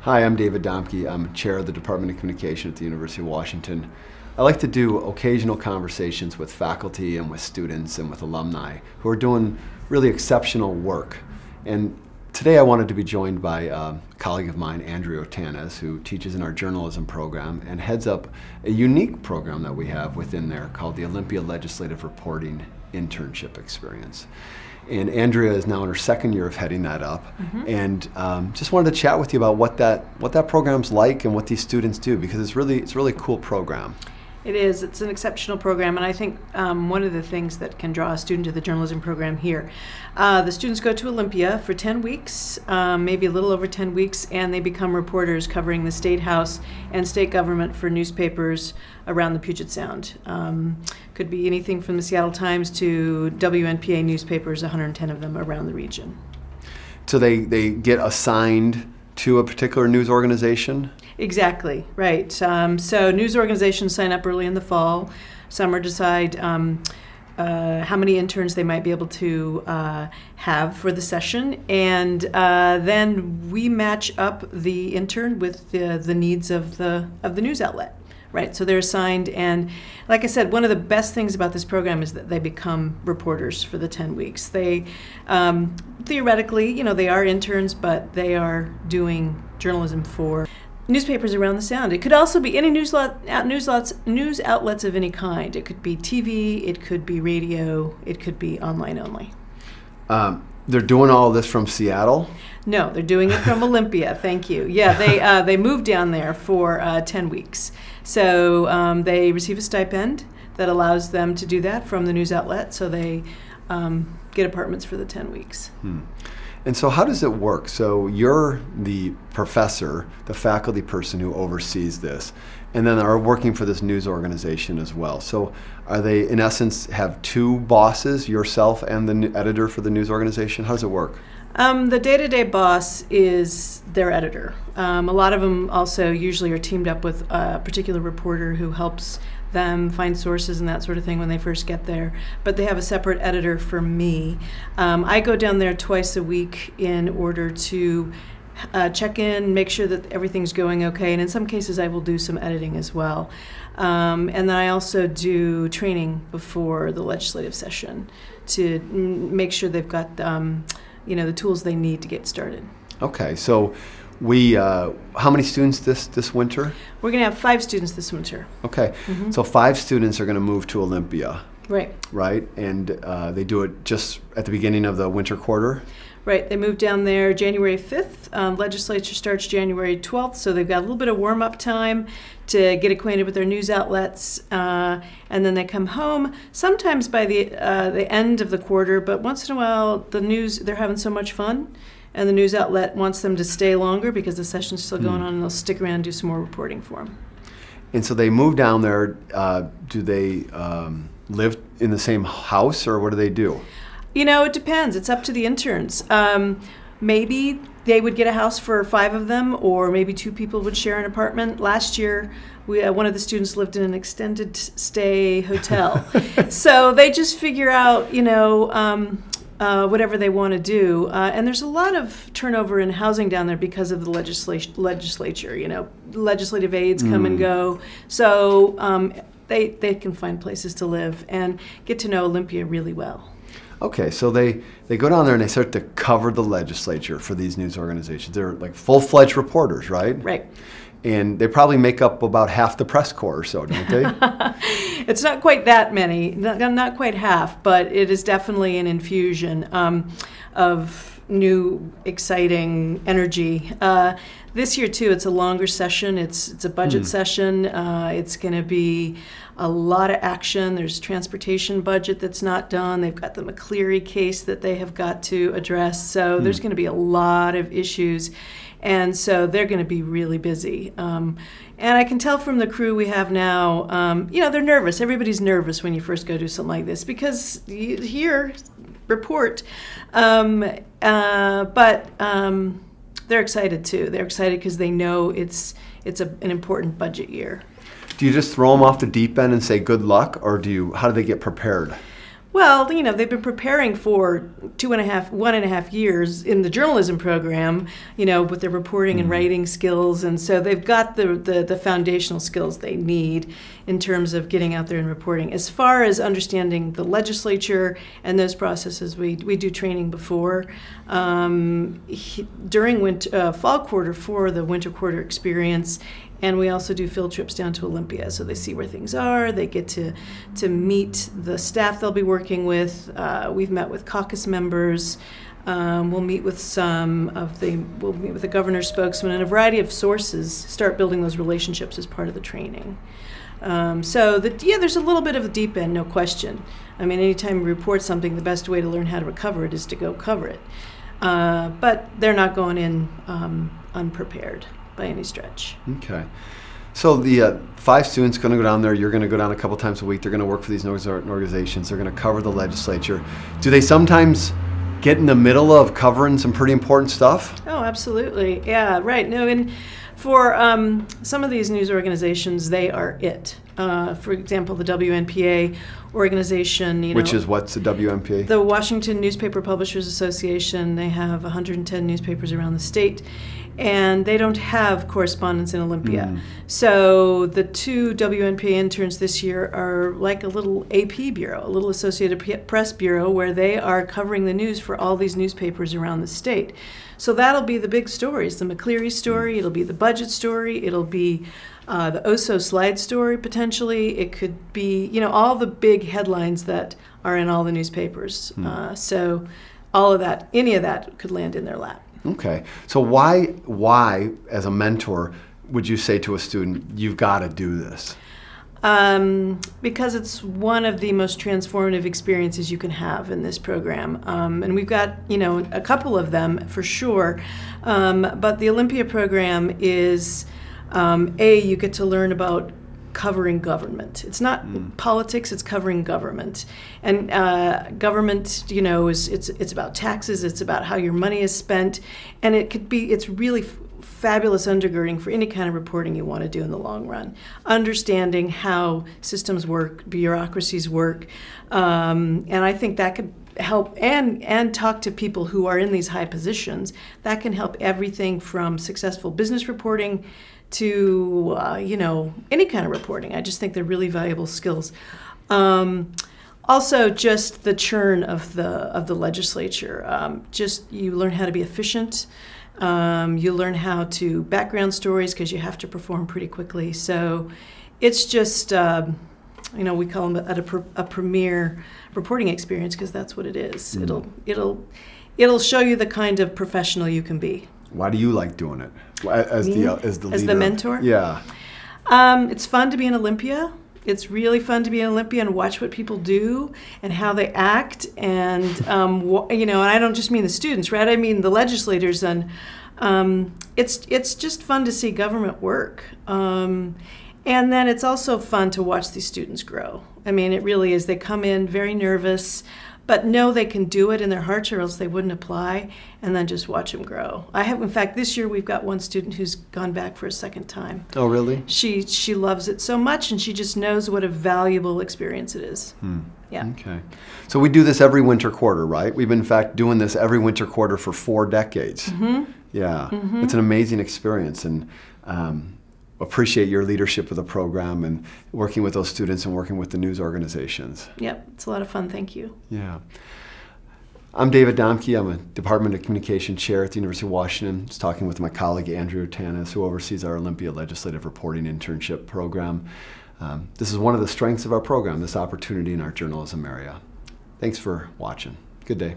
Hi, I'm David Domke. I'm chair of the Department of Communication at the University of Washington. I like to do occasional conversations with faculty and with students and with alumni who are doing really exceptional work. And today I wanted to be joined by a colleague of mine, Andrea Otanez, who teaches in our journalism program and heads up a unique program that we have within there called the Olympia Legislative Reporting Internship Experience. And Andrea is now in her second year of heading that up, and just wanted to chat with you about what that program's like and what these students do, because it's really a cool program. It is. It's an exceptional program, and I think one of the things that can draw a student to the journalism program here, the students go to Olympia for 10 weeks, maybe a little over 10 weeks, and they become reporters covering the State House and state government for newspapers around the Puget Sound. Could be anything from the Seattle Times to WNPA newspapers, 110 of them around the region. So they get assigned to a particular news organization? Exactly, right. So news organizations sign up early in the fall. Summer decide how many interns they might be able to have for the session, and then we match up the intern with the needs of the news outlet. Right, so they're assigned, and like I said, one of the best things about this program is that they become reporters for the 10 weeks. They, theoretically, they are interns, but they are doing journalism for newspapers around the Sound. It could also be any news outlets of any kind. It could be TV, it could be radio, it could be online only. They're doing all this from Seattle? No, they're doing it from Olympia. Thank you. Yeah, they moved down there for 10 weeks. So they receive a stipend that allows them to do that from the news outlet. So they get apartments for the 10 weeks. And so how does it work? So you're the professor, the faculty person who oversees this, and then are working for this news organization as well. So are they, in essence, have two bosses, yourself and the editor for the news organization? How does it work? The day-to-day boss is their editor. A lot of them also usually are teamed up with a particular reporter who helps them find sources and that sort of thing when they first get there. But they have a separate editor for me. I go down there twice a week in order to check in, make sure that everything's going okay, and in some cases I will do some editing as well. And then I also do training before the legislative session to make sure they've got the tools they need to get started. Okay, so how many students this winter? We're going to have 5 students this winter. Okay, so 5 students are going to move to Olympia. Right. Right, and they do it just at the beginning of the winter quarter? Right, they move down there January 5th. Legislature starts January 12th, so they've got a little bit of warm-up time to get acquainted with their news outlets, and then they come home, sometimes by the end of the quarter, but once in a while, they're having so much fun, and the news outlet wants them to stay longer because the session's still going on, and they'll stick around and do some more reporting for them. And so they move down there. Do they live in the same house, or what do they do? It depends. It's up to the interns. Maybe they would get a house for 5 of them, or maybe 2 people would share an apartment. Last year, one of the students lived in an extended stay hotel. So they just figure out, whatever they want to do. And there's a lot of turnover in housing down there because of the legislature. Legislative aides come and go. So they can find places to live and get to know Olympia really well. Okay, so they go down there and they start to cover the legislature for these news organizations. They're like full-fledged reporters, right? Right. And they probably make up about half the press corps or so, don't they? It's not quite that many, not quite half, but it is definitely an infusion of new, exciting energy. This year, too, it's a longer session. It's a budget session. It's going to be a lot of action. There's transportation budget that's not done. They've got the McCleary case that they have got to address. So there's going to be a lot of issues. And so they're going to be really busy. And I can tell from the crew we have now, they're nervous. Everybody's nervous when you first go do something like this because you hear, report. But they're excited too. They're excited because they know it's an important budget year. Do you just throw them off the deep end and say good luck, or how do they get prepared? Well, you know, they've been preparing for 1.5 years in the journalism program, you know, with their reporting and writing skills, and so they've got the foundational skills they need in terms of getting out there and reporting. As far as understanding the legislature and those processes, we do training before. During fall quarter for the winter quarter experience, and we also do field trips down to Olympia, so they see where things are. They get to meet the staff they'll be working with. We've met with caucus members. We'll meet with we'll meet with the governor's spokesman and a variety of sources. Start building those relationships as part of the training. There's a little bit of a deep end, no question. I mean, anytime you report something, the best way to learn how to recover it is to go cover it. But they're not going in unprepared by any stretch. Okay. So the 5 students going to go down there. You're going to go down a couple times a week. They're going to work for these organizations. They're going to cover the legislature. Do they sometimes get in the middle of covering some pretty important stuff? Oh, absolutely. Yeah, right. No, and for some of these news organizations, they are it. For example, the WNPA organization, Which is what's the WNPA? The Washington Newspaper Publishers Association. They have 110 newspapers around the state, and they don't have correspondents in Olympia. So the 2 WNPA interns this year are like a little AP bureau, a little Associated Press bureau, where they are covering the news for all these newspapers around the state. So that'll be the big stories, the McCleary story, it'll be the budget story, it'll be the OSO slide story potentially. It could be, all the big headlines that are in all the newspapers. So all of that, any of that could land in their lap. Okay. So why, as a mentor, would you say to a student, you've got to do this? Because it's one of the most transformative experiences you can have in this program. And we've got, a couple of them for sure. But the Olympia program is, you get to learn about covering government. It's not politics, it's covering government. And government, it's about taxes, it's about how your money is spent, and it's really fabulous undergirding for any kind of reporting you want to do in the long run. Understanding how systems work, bureaucracies work, and I think that could help, and talk to people who are in these high positions. That can help everything from successful business reporting to any kind of reporting. I just think they're really valuable skills. Also, just the churn of the legislature. You learn how to be efficient. You learn how to background stories because you have to perform pretty quickly. So it's just we call them a premier reporting experience because that's what it is. It'll show you the kind of professional you can be. Why do you like doing it? As the leader? As the mentor? Yeah. It's fun to be in Olympia. It's really fun to be in Olympia and watch what people do and how they act. And, and I don't just mean the students, right? I mean the legislators. And it's just fun to see government work. And then it's also fun to watch these students grow. I mean, it really is. They come in very nervous, but know they can do it in their hearts or else they wouldn't apply, and then just watch them grow. In fact, this year we've got one student who's gone back for a second time. Oh, really? She loves it so much, and she just knows what a valuable experience it is. Yeah. Okay. So we do this every winter quarter, right? We've been, in fact, doing this every winter quarter for 4 decades. Yeah. It's an amazing experience, and appreciate your leadership of the program and working with those students and working with the news organizations. Yep, it's a lot of fun. Thank you. Yeah. I'm David Domke. I'm a Department of Communication chair at the University of Washington. Just talking with my colleague Andrea Otanez, who oversees our Olympia Legislative Reporting Internship program. This is one of the strengths of our program, this opportunity in our journalism area. Thanks for watching. Good day.